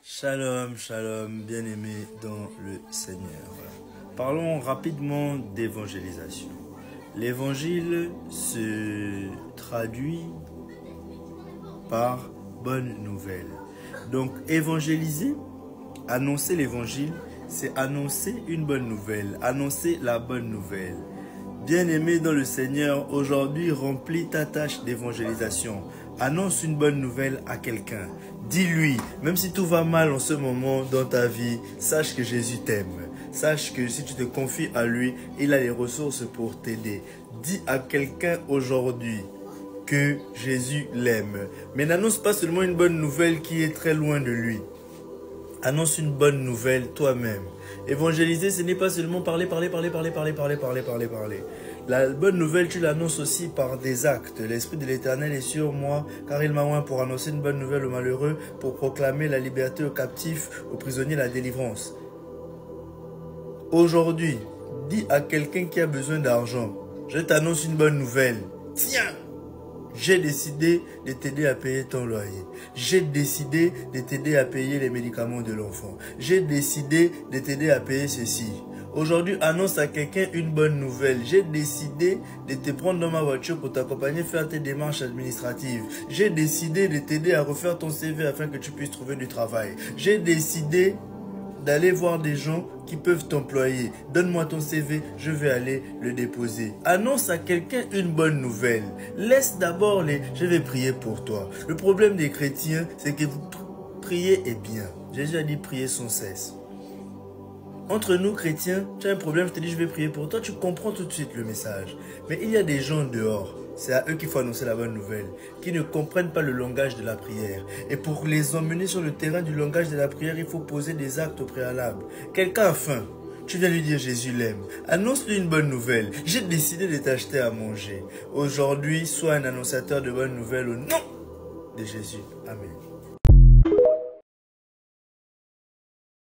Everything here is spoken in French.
Shalom, shalom, bien-aimés dans le Seigneur. Parlons rapidement d'évangélisation. L'évangile se traduit par bonne nouvelle. Donc, évangéliser, annoncer l'évangile, c'est annoncer une bonne nouvelle, annoncer la bonne nouvelle. Bien-aimé dans le Seigneur, aujourd'hui, remplis ta tâche d'évangélisation. Annonce une bonne nouvelle à quelqu'un. Dis-lui, même si tout va mal en ce moment dans ta vie, sache que Jésus t'aime. Sache que si tu te confies à lui, il a les ressources pour t'aider. Dis à quelqu'un aujourd'hui que Jésus l'aime. Mais n'annonce pas seulement une bonne nouvelle qui est très loin de lui. Annonce une bonne nouvelle toi-même. Évangéliser, ce n'est pas seulement parler. La bonne nouvelle, tu l'annonces aussi par des actes. L'Esprit de l'Éternel est sur moi, car il m'a oint pour annoncer une bonne nouvelle aux malheureux, pour proclamer la liberté aux captifs, aux prisonniers la délivrance. Aujourd'hui, dis à quelqu'un qui a besoin d'argent, je t'annonce une bonne nouvelle. Tiens! J'ai décidé de t'aider à payer ton loyer. J'ai décidé de t'aider à payer les médicaments de l'enfant. J'ai décidé de t'aider à payer ceci. Aujourd'hui, annonce à quelqu'un une bonne nouvelle. J'ai décidé de te prendre dans ma voiture pour t'accompagner faire tes démarches administratives. J'ai décidé de t'aider à refaire ton CV afin que tu puisses trouver du travail. J'ai décidé d'aller voir des gens qui peuvent t'employer. Donne-moi ton CV, je vais aller le déposer. Annonce à quelqu'un une bonne nouvelle. Laisse d'abord les « je vais prier pour toi ». Le problème des chrétiens, c'est que vous priez est bien. Jésus a dit prier sans cesse. Entre nous chrétiens, tu as un problème, je te dis je vais prier pour toi, tu comprends tout de suite le message. Mais il y a des gens dehors, c'est à eux qu'il faut annoncer la bonne nouvelle, qui ne comprennent pas le langage de la prière. Et pour les emmener sur le terrain du langage de la prière, il faut poser des actes au préalable. Quelqu'un a faim, tu viens lui dire Jésus l'aime. Annonce-lui une bonne nouvelle. J'ai décidé de t'acheter à manger. Aujourd'hui, sois un annonciateur de bonnes nouvelles au nom de Jésus. Amen.